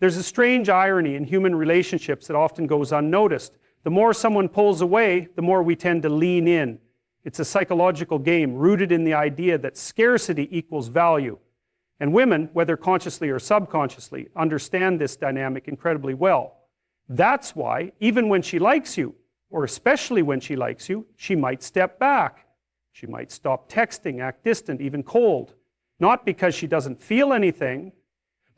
There's a strange irony in human relationships that often goes unnoticed. The more someone pulls away, the more we tend to lean in. It's a psychological game rooted in the idea that scarcity equals value. And women, whether consciously or subconsciously, understand this dynamic incredibly well. That's why, even when she likes you, or especially when she likes you, she might step back. She might stop texting, act distant, even cold. Not because she doesn't feel anything,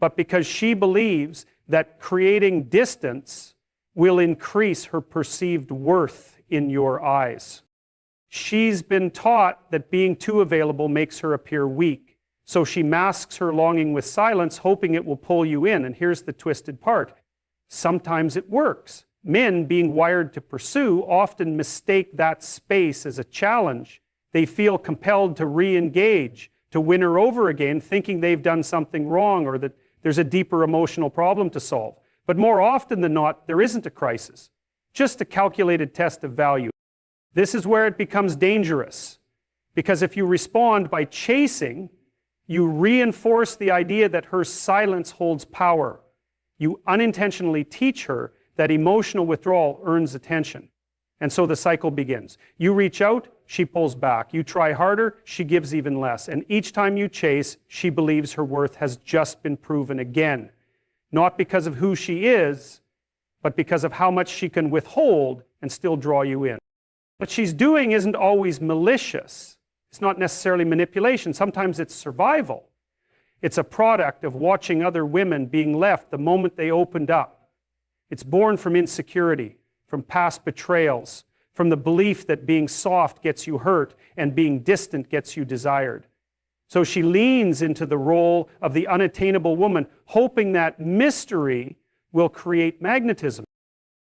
but because she believes that creating distance will increase her perceived worth in your eyes. She's been taught that being too available makes her appear weak. So she masks her longing with silence, hoping it will pull you in. And here's the twisted part. Sometimes it works. Men, being wired to pursue, often mistake that space as a challenge. They feel compelled to re-engage, to win her over again, thinking they've done something wrong or that there's a deeper emotional problem to solve. But more often than not, there isn't a crisis, just a calculated test of value. This is where it becomes dangerous, because if you respond by chasing, you reinforce the idea that her silence holds power. You unintentionally teach her that emotional withdrawal earns attention. And so the cycle begins. You reach out, she pulls back. You try harder, she gives even less. And each time you chase, she believes her worth has just been proven again. Not because of who she is, but because of how much she can withhold and still draw you in. What she's doing isn't always malicious. It's not necessarily manipulation. Sometimes it's survival. It's a product of watching other women being left the moment they opened up. It's born from insecurity, from past betrayals, from the belief that being soft gets you hurt and being distant gets you desired. So she leans into the role of the unattainable woman, hoping that mystery will create magnetism.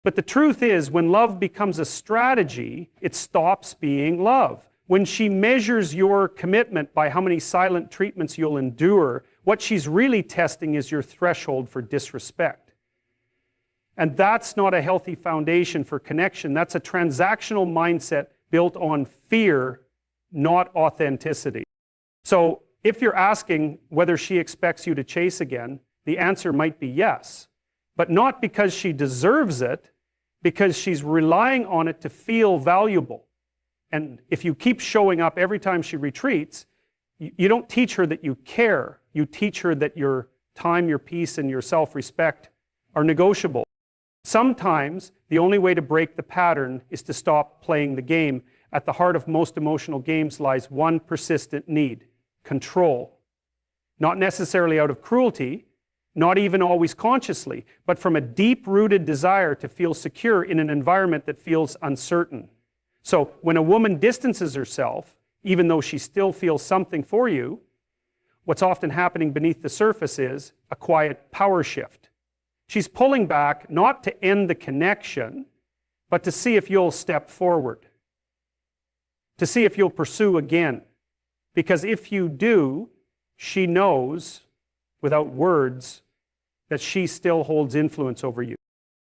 But the truth is, when love becomes a strategy, it stops being love. When she measures your commitment by how many silent treatments you'll endure, what she's really testing is your threshold for disrespect. And that's not a healthy foundation for connection. That's a transactional mindset built on fear, not authenticity. So if you're asking whether she expects you to chase again, the answer might be yes. But not because she deserves it, because she's relying on it to feel valuable. And if you keep showing up every time she retreats, you don't teach her that you care. You teach her that your time, your peace, and your self-respect are negotiable. Sometimes the only way to break the pattern is to stop playing the game. At the heart of most emotional games lies one persistent need: control. Not necessarily out of cruelty, not even always consciously, but from a deep-rooted desire to feel secure in an environment that feels uncertain. So when a woman distances herself, even though she still feels something for you, what's often happening beneath the surface is a quiet power shift. She's pulling back not to end the connection, but to see if you'll step forward, to see if you'll pursue again. Because if you do, she knows, without words, that she still holds influence over you.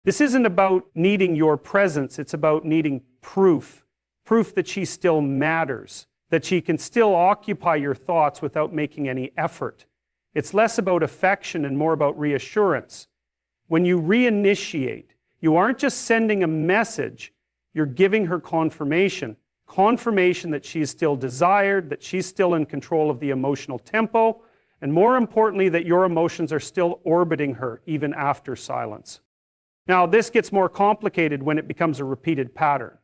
This isn't about needing your presence, it's about needing proof. Proof that she still matters, that she can still occupy your thoughts without making any effort. It's less about affection and more about reassurance. When you reinitiate, you aren't just sending a message, you're giving her confirmation. Confirmation that she is still desired, that she's still in control of the emotional tempo, and more importantly, that your emotions are still orbiting her, even after silence. Now, this gets more complicated when it becomes a repeated pattern,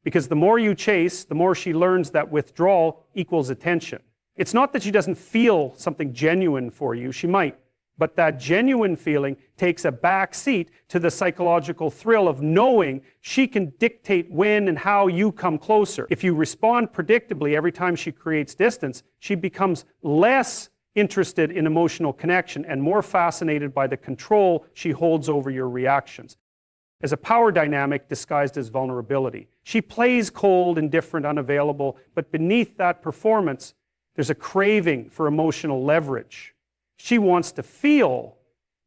because the more you chase, the more she learns that withdrawal equals attention. It's not that she doesn't feel something genuine for you, she might, but that genuine feeling takes a back seat to the psychological thrill of knowing she can dictate when and how you come closer. If you respond predictably every time she creates distance, she becomes less interested in emotional connection and more fascinated by the control she holds over your reactions. As a power dynamic disguised as vulnerability. She plays cold, indifferent, unavailable, but beneath that performance, there's a craving for emotional leverage. She wants to feel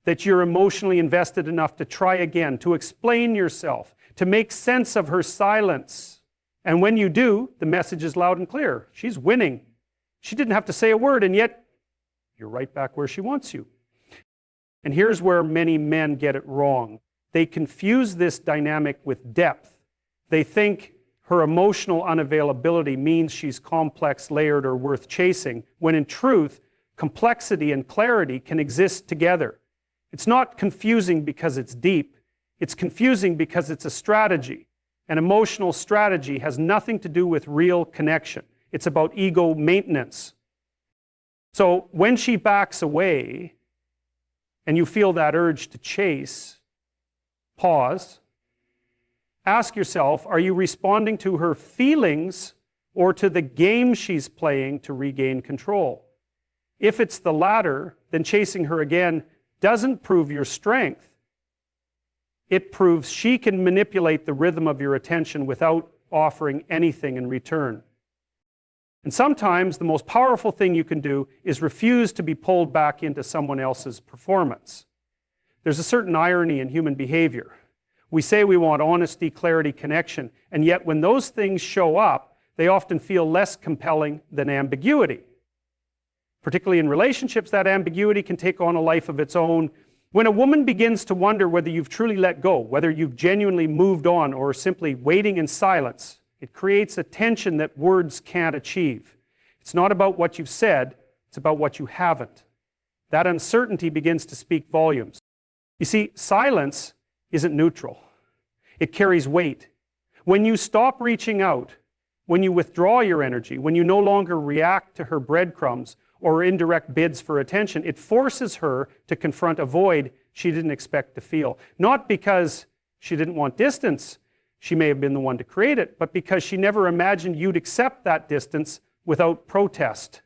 that you're emotionally invested enough to try again, to explain yourself, to make sense of her silence. And when you do, the message is loud and clear. She's winning. She didn't have to say a word, and yet you're right back where she wants you. And here's where many men get it wrong. They confuse this dynamic with depth. They think her emotional unavailability means she's complex, layered, or worth chasing, when in truth, complexity and clarity can exist together. It's not confusing because it's deep. It's confusing because it's a strategy. An emotional strategy has nothing to do with real connection. It's about ego maintenance. So when she backs away and you feel that urge to chase, pause. Ask yourself, are you responding to her feelings or to the game she's playing to regain control? If it's the latter, then chasing her again doesn't prove your strength. It proves she can manipulate the rhythm of your attention without offering anything in return. And sometimes the most powerful thing you can do is refuse to be pulled back into someone else's performance. There's a certain irony in human behavior. We say we want honesty, clarity, connection, and yet when those things show up, they often feel less compelling than ambiguity. Particularly in relationships, that ambiguity can take on a life of its own. When a woman begins to wonder whether you've truly let go, whether you've genuinely moved on, or simply waiting in silence, it creates a tension that words can't achieve. It's not about what you've said, it's about what you haven't. That uncertainty begins to speak volumes. You see, silence isn't neutral. It carries weight. When you stop reaching out, when you withdraw your energy, when you no longer react to her breadcrumbs or indirect bids for attention, it forces her to confront a void she didn't expect to feel. Not because she didn't want distance, she may have been the one to create it, but because she never imagined you'd accept that distance without protest.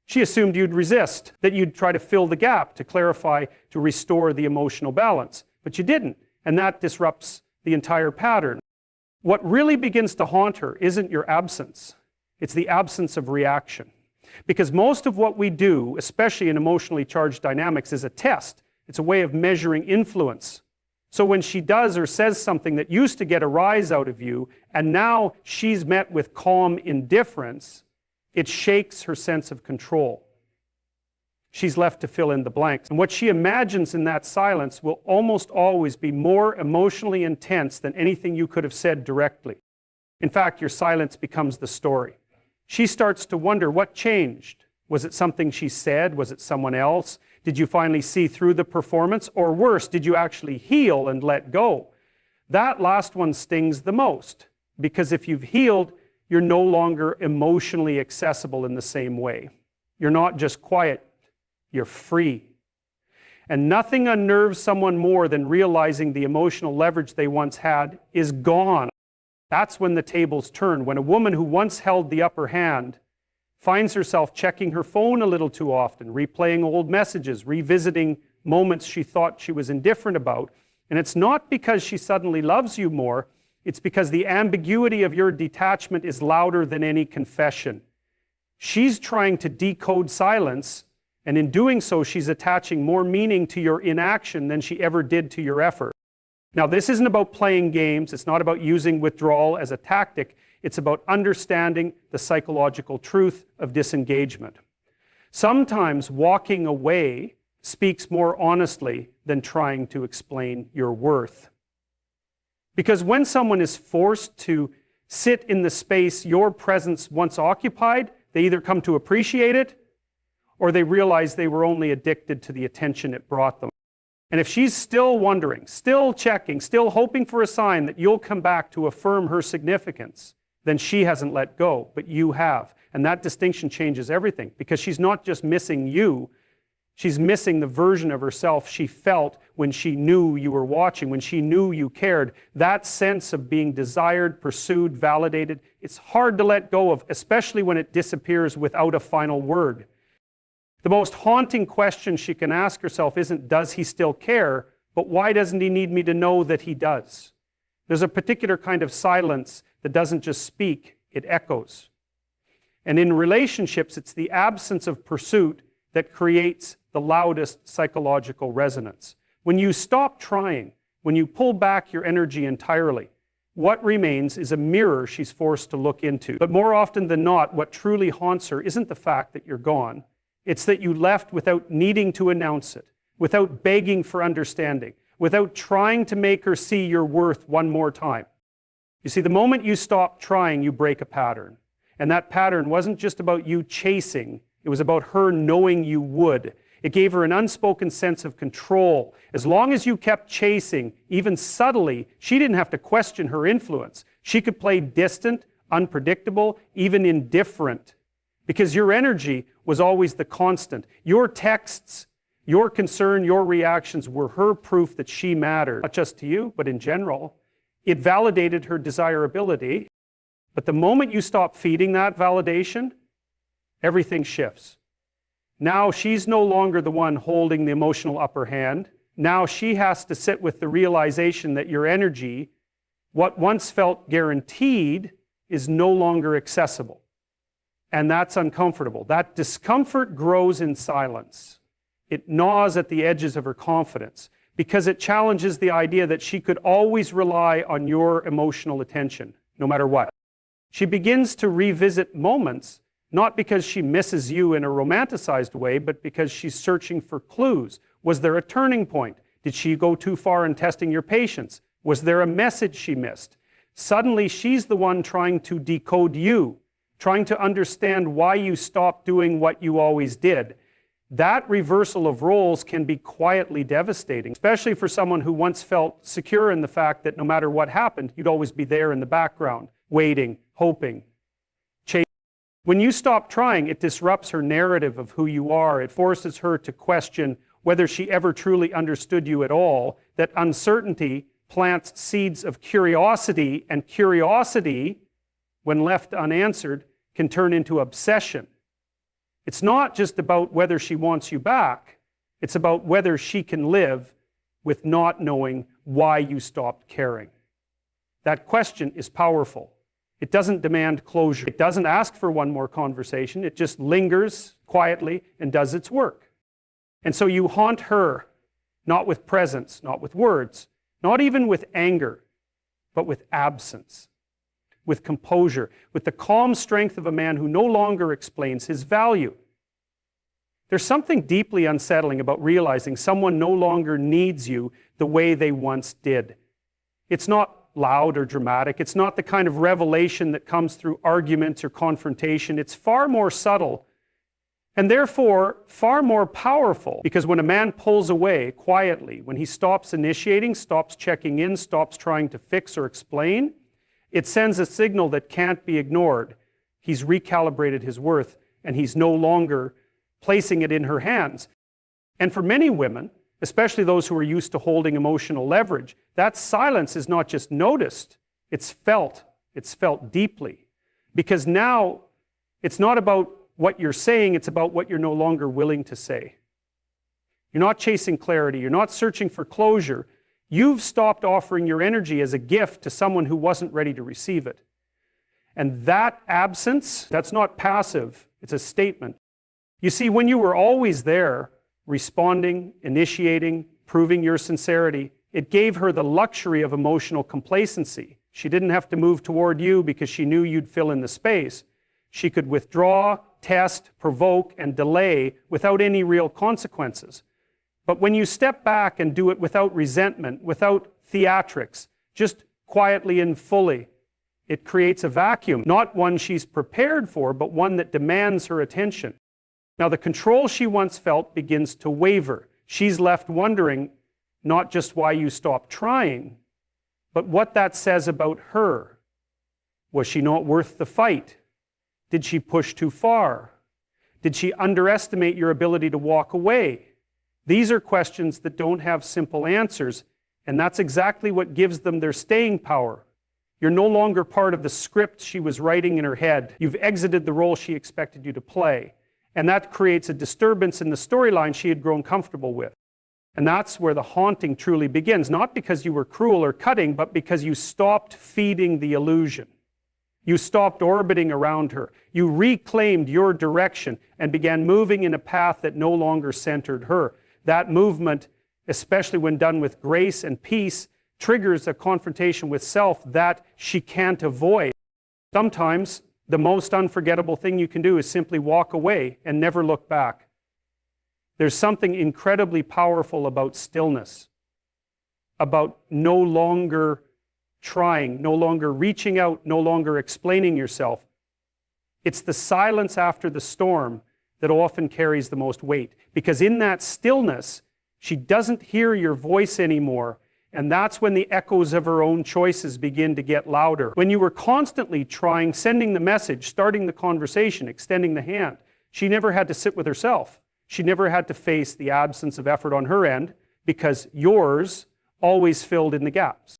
She assumed you'd resist, that you'd try to fill the gap, to clarify, to restore the emotional balance. But you didn't, and that disrupts the entire pattern. What really begins to haunt her isn't your absence, it's the absence of reaction. Because most of what we do, especially in emotionally charged dynamics, is a test. It's a way of measuring influence. So when she does or says something that used to get a rise out of you, and now she's met with calm indifference, it shakes her sense of control. She's left to fill in the blanks. And what she imagines in that silence will almost always be more emotionally intense than anything you could have said directly. In fact, your silence becomes the story. She starts to wonder what changed. Was it something she said? Was it someone else? Did you finally see through the performance? Or worse, did you actually heal and let go? That last one stings the most, because if you've healed, you're no longer emotionally accessible in the same way. You're not just quiet, you're free. And nothing unnerves someone more than realizing the emotional leverage they once had is gone. That's when the tables turn. When a woman who once held the upper hand finds herself checking her phone a little too often, replaying old messages, revisiting moments she thought she was indifferent about. And it's not because she suddenly loves you more, it's because the ambiguity of your detachment is louder than any confession. She's trying to decode silence, and in doing so, she's attaching more meaning to your inaction than she ever did to your effort. Now, this isn't about playing games. It's not about using withdrawal as a tactic. It's about understanding the psychological truth of disengagement. Sometimes walking away speaks more honestly than trying to explain your worth. Because when someone is forced to sit in the space your presence once occupied, they either come to appreciate it or they realize they were only addicted to the attention it brought them. And if she's still wondering, still checking, still hoping for a sign that you'll come back to affirm her significance, then she hasn't let go, but you have. And that distinction changes everything, because she's not just missing you, she's missing the version of herself she felt when she knew you were watching, when she knew you cared. That sense of being desired, pursued, validated, it's hard to let go of, especially when it disappears without a final word. The most haunting question she can ask herself isn't, does he still care, but why doesn't he need me to know that he does? There's a particular kind of silence that doesn't just speak, it echoes. And in relationships, it's the absence of pursuit that creates the loudest psychological resonance. When you stop trying, when you pull back your energy entirely, what remains is a mirror she's forced to look into. But more often than not, what truly haunts her isn't the fact that you're gone. It's that you left without needing to announce it, without begging for understanding, without trying to make her see your worth one more time. You see, the moment you stop trying, you break a pattern. And that pattern wasn't just about you chasing, it was about her knowing you would. It gave her an unspoken sense of control. As long as you kept chasing, even subtly, she didn't have to question her influence. She could play distant, unpredictable, even indifferent, because your energy was always the constant. Your texts, your concern, your reactions were her proof that she mattered, not just to you, but in general. It validated her desirability, but the moment you stop feeding that validation, everything shifts. Now she's no longer the one holding the emotional upper hand. Now she has to sit with the realization that your energy, what once felt guaranteed, is no longer accessible. And that's uncomfortable. That discomfort grows in silence. It gnaws at the edges of her confidence because it challenges the idea that she could always rely on your emotional attention, no matter what. She begins to revisit moments, not because she misses you in a romanticized way, but because she's searching for clues. Was there a turning point? Did she go too far in testing your patience? Was there a message she missed? Suddenly, she's the one trying to decode you, trying to understand why you stopped doing what you always did. That reversal of roles can be quietly devastating, especially for someone who once felt secure in the fact that no matter what happened, you'd always be there in the background, waiting, hoping, chasing. When you stop trying, it disrupts her narrative of who you are. It forces her to question whether she ever truly understood you at all. That uncertainty plants seeds of curiosity, and curiosity, when left unanswered, can turn into obsession. It's not just about whether she wants you back. It's about whether she can live with not knowing why you stopped caring. That question is powerful. It doesn't demand closure. It doesn't ask for one more conversation. It just lingers quietly and does its work. And so you haunt her, not with presence, not with words, not even with anger, but with absence, with composure, with the calm strength of a man who no longer explains his value. There's something deeply unsettling about realizing someone no longer needs you the way they once did. It's not loud or dramatic. It's not the kind of revelation that comes through arguments or confrontation. It's far more subtle and therefore far more powerful, because when a man pulls away quietly, when he stops initiating, stops checking in, stops trying to fix or explain, it sends a signal that can't be ignored. He's recalibrated his worth and he's no longer placing it in her hands. And for many women, especially those who are used to holding emotional leverage, that silence is not just noticed, it's felt deeply. Because now it's not about what you're saying, it's about what you're no longer willing to say. You're not chasing clarity, you're not searching for closure. You've stopped offering your energy as a gift to someone who wasn't ready to receive it. And that absence, that's not passive, it's a statement. You see, when you were always there, responding, initiating, proving your sincerity, it gave her the luxury of emotional complacency. She didn't have to move toward you because she knew you'd fill in the space. She could withdraw, test, provoke, and delay without any real consequences. But when you step back and do it without resentment, without theatrics, just quietly and fully, it creates a vacuum, not one she's prepared for, but one that demands her attention. Now, the control she once felt begins to waver. She's left wondering not just why you stopped trying, but what that says about her. Was she not worth the fight? Did she push too far? Did she underestimate your ability to walk away? These are questions that don't have simple answers, and that's exactly what gives them their staying power. You're no longer part of the script she was writing in her head. You've exited the role she expected you to play. And that creates a disturbance in the storyline she had grown comfortable with. And that's where the haunting truly begins, not because you were cruel or cutting, but because you stopped feeding the illusion. You stopped orbiting around her. You reclaimed your direction and began moving in a path that no longer centered her. That movement, especially when done with grace and peace, triggers a confrontation with self that she can't avoid. Sometimes the most unforgettable thing you can do is simply walk away and never look back. There's something incredibly powerful about stillness, about no longer trying, no longer reaching out, no longer explaining yourself. It's the silence after the storm that often carries the most weight, because in that stillness, she doesn't hear your voice anymore, and that's when the echoes of her own choices begin to get louder. When you were constantly trying, sending the message, starting the conversation, extending the hand, she never had to sit with herself. She never had to face the absence of effort on her end, because yours always filled in the gaps.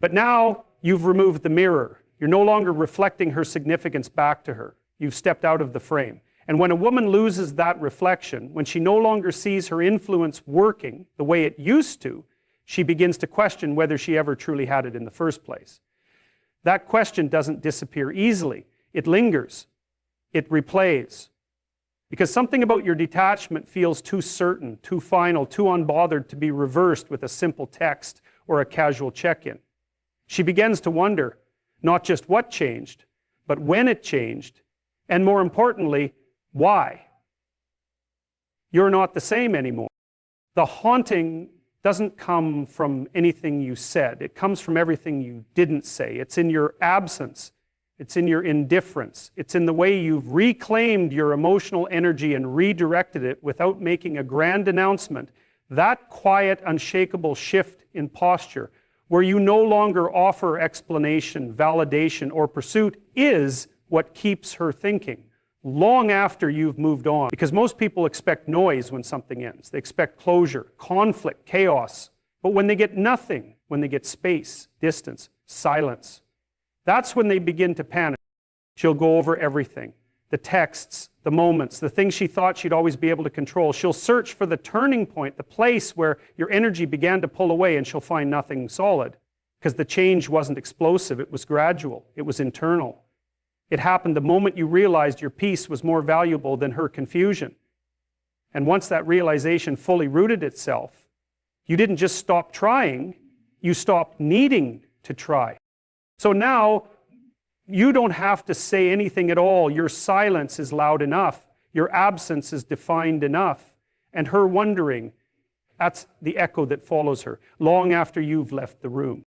But now you've removed the mirror. You're no longer reflecting her significance back to her. You've stepped out of the frame. And when a woman loses that reflection, when she no longer sees her influence working the way it used to, she begins to question whether she ever truly had it in the first place. That question doesn't disappear easily. It lingers. It replays. Because something about your detachment feels too certain, too final, too unbothered to be reversed with a simple text or a casual check-in. She begins to wonder not just what changed, but when it changed, and more importantly, why? You're not the same anymore. The haunting doesn't come from anything you said. It comes from everything you didn't say. It's in your absence. It's in your indifference. It's in the way you've reclaimed your emotional energy and redirected it without making a grand announcement. That quiet, unshakable shift in posture, where you no longer offer explanation, validation, or pursuit, is what keeps her thinking long after you've moved on. Because most people expect noise when something ends. They expect closure, conflict, chaos. But when they get nothing, when they get space, distance, silence, that's when they begin to panic. She'll go over everything. The texts, the moments, the things she thought she'd always be able to control. She'll search for the turning point, the place where your energy began to pull away, and she'll find nothing solid. Because the change wasn't explosive, it was gradual, it was internal. It happened the moment you realized your peace was more valuable than her confusion. And once that realization fully rooted itself, you didn't just stop trying, you stopped needing to try. So now, you don't have to say anything at all. Your silence is loud enough. Your absence is defined enough. And her wondering, that's the echo that follows her long after you've left the room.